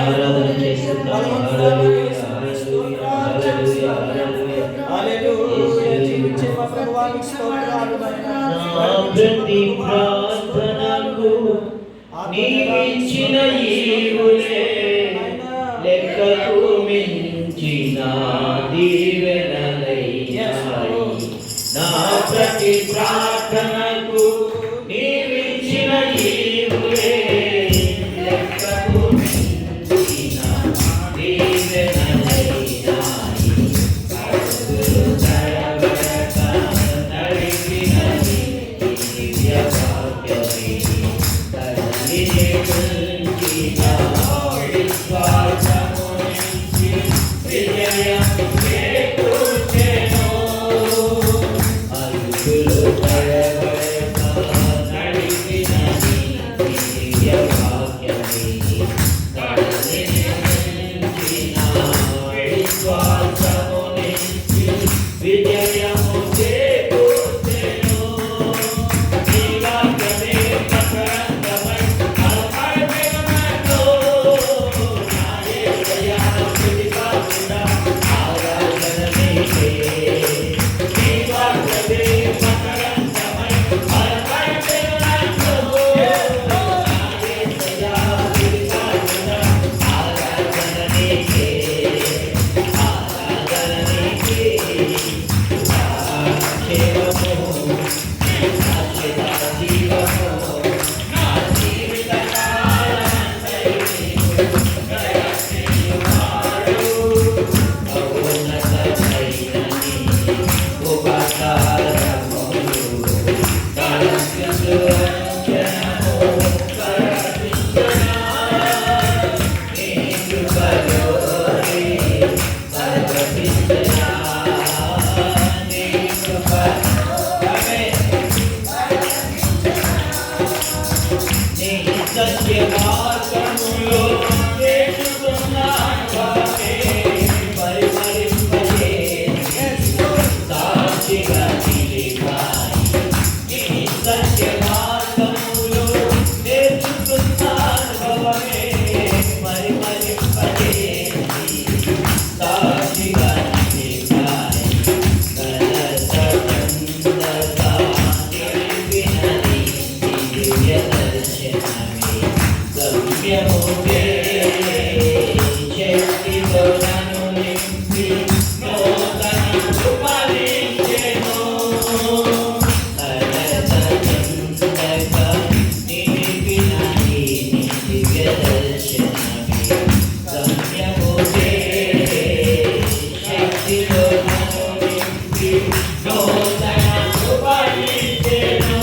ఆరాధన చేస్తున్నాం. హల్లెలూయా హల్లెలూయా హల్లెలూయా జీవించే మా ప్రభువానికి స్తోత్రాలు నాయనా. నా ప్రతి ప్రార్థనకు నీవిచ్చిన ఈవులే లెక్కకు మించిన దీవెనలయ్యాయి. నా ప్రతి ప్రార్థనకు నీవిచ్చిన ఈవులే లెక్కకు మించిన దీవెనలయ్యాయి. అడుగులు తడబడక నడిపినది దివ్య భాగ్యమే. తల్లిని గురించిన విశ్వాసము నుంచి విజయం చేకూర్చెను. అడుగులు తడబడక నడిపినది దివ్య భాగ్యమే. తల్లిని గురించిన విశ్వాసము నుంచి విజయము చేకూర్చెను. నీ వాక్యమే మకరందమై అల్పమైనదో. నా యేసయ్యా స్తుతిపాత్రుడా, ఆరాధన నీకే. నీ వాక్యమే మకరందమై అల్పమైనదో. నా యేసయ్యా స్తుతిపాత్రుడా, ఆరాధన నీకే. ఆరాధన నీకే. సత్య మార్గములో నేర్చుకున్నాను వాకే పరిమళింపజేసి సాక్షిగా నిలిపాయి. నీ సత్య మార్గములో నేర్చుకున్నాను వాకే పరిమళింపజేసి సాక్షిగా నిలిపాయి. గలసకందగా నిలిపినది దివ్య దర్శనమే. గమ్యముకే శక్తితో నన్ను నింపి నూతన కృపనిచ్చెను. అలసటందగా నిలిపినది దివ్య దర్శనమే. గమ్యముకే శక్తితో నన్ను నింపి నూతన కృపనిచ్చెను.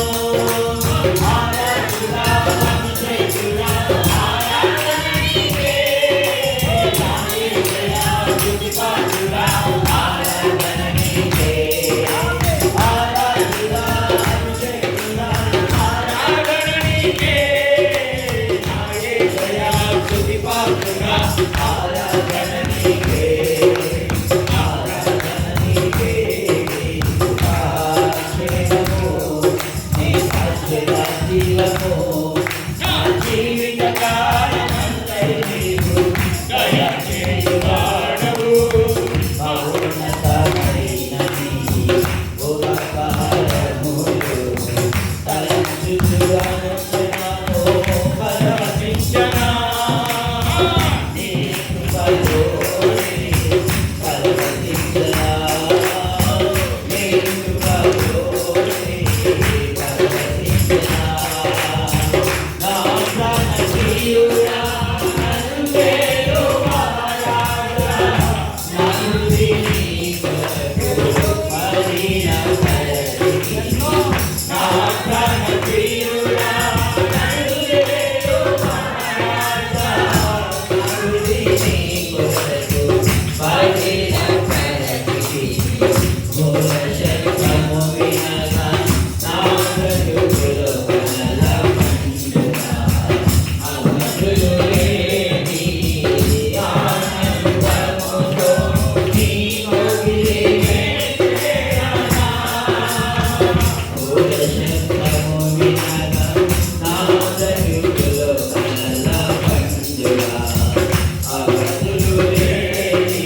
అవధులు లేని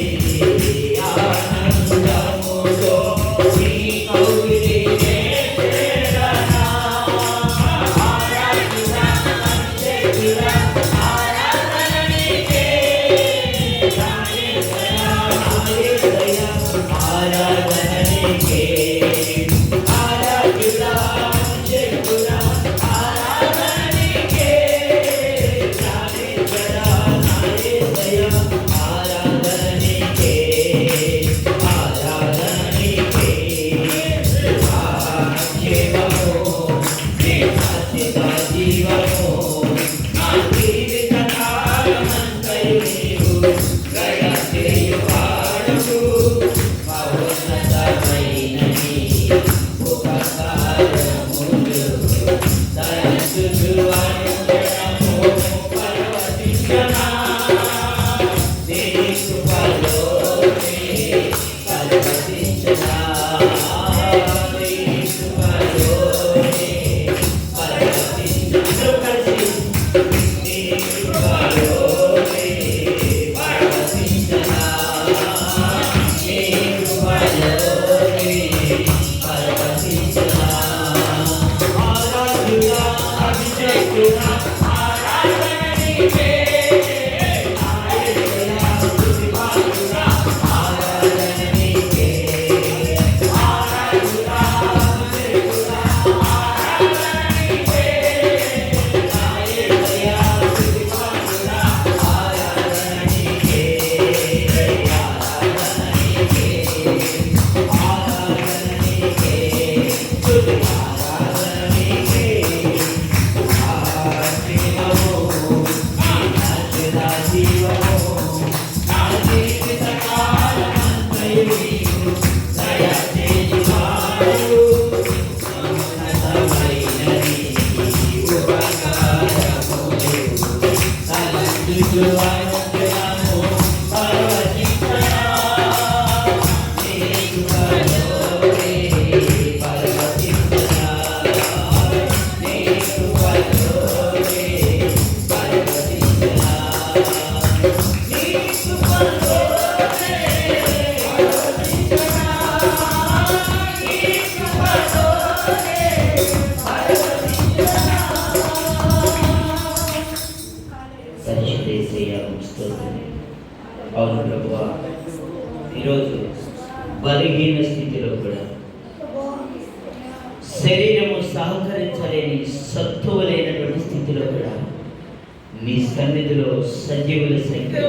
ఆనందముతో నీ కౌగిలినే చేరనా. ఆరాధుడా అభిషేకుడా ఆరాధన నీకే. యేసయ్యా యేసయ్యా ఆరాధన నీకే. ఆరాధుడా అభిషేకుడా ఆరాధన నీకే. యేసయ్యా యేసయ్యా ఆరాధన నీకే. ఆరాధన నీకే. జీవము నీ శాశ్వత జీవము నా జీవిత కాలమంతయు నీవు దయ చేయువాడవు. మహోన్నతమైన నీ ఉపకారములు దయచూచు అనుక్షణము పరవశించనా. నీ కృపలోనే పరవశించనా. నీ కృపలోనే పరవశించనా. కలిసి నీ కృపలోనే పరవశించనా. నీ కృపలోనే పరవశించనా. ఆరాధుడా అభిషేకుడా ఆరాధన నీకే. యేసయ్యా స్తుతిపాత్రుడా ఆరాధన నీకే. ఆరాధుడా అభిషేకుడా ఆరాధన నీకే. యేసయ్యా స్తుతిపాత్రుడా ఆరాధన నీకే. ఆరాధన నీకే. ఆరాధన నీకే. స్తుతి ఆరాధన నీకే. జీవము నీ శాశ్వత జీవము నా జీవిత కాలమంతయు నీవు దయ చేయువాడవు. మహోన్నతమైన నీ ఉపకారములు తలంచుచు అనుక్షణము పరవశించనా. నీ కృపలోనే పరవశించనా. నీ కృపలోనే పరవశించనా. నీ కృపలోనే పరవశించనా. నీ కృపలోనే పరవశించనా. పరిశుద్ధ యేసయ్యా స్తోత్రం. అవును ప్రభువా, ఈరోజు బలహీన స్థితిలో కూడా శరీరము సహకరించలేని సత్తువలేనటువంటి స్థితిలో కూడా నీ సన్నిధిలో సజీవుల సంఖ్య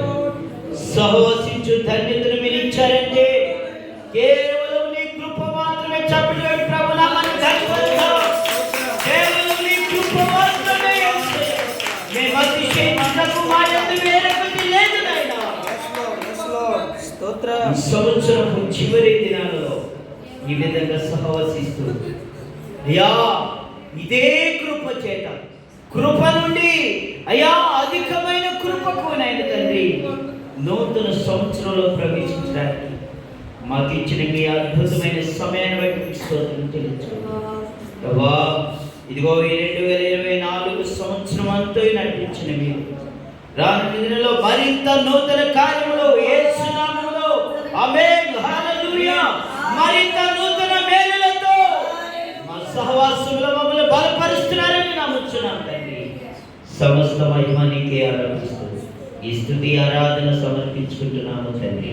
సహవసించు ధన్యతను మీరు ఇచ్చారంటే కేవలం నీ కృప మాత్రమే. చెప్పలేదు ప్రభు నామాన్ని ధన్యవాదాలు. కేవలం నీ కృప మాత్రమే యేసయ్యా. మేము అతిశయించుటకు మా యందు వేరొకటి లేదు నాయనా. ఈ సంవత్సరపు చివరి దినాలలో ఈ విధంగా సహవసిస్తూ అయ్యా ఇదే కృప చేత కృప నుండి అయ్యా అధికమైన కృపకు నాయన తండ్రి నూతన సంవత్సరంలో ప్రవేశించడానికి మాకు ఇచ్చిన మీ అద్భుతమైన సమయాన్ని బట్టి స్తోత్రం చెల్లించుకుంటున్నాం ప్రభా. ఇదిగో ఈ 2024 సంవత్సరం అంతా నడిపించిన మీరు రానున్న దినంలో మరింత నూతన కార్యములు యేసు నామములో ఆమేన్ హల్లెలూయా మరింత నూతన మేలులతో మా సహవాసంలో మమ్మల్ని బలపరుస్తున్నారని నమ్ముచున్నాం తండ్రి. సమస్త మహిమ నీకే ఆరాధిస్తూ ఈ స్తుతి ఆరాధన సమర్పించుకుంటున్నాము తండ్రి.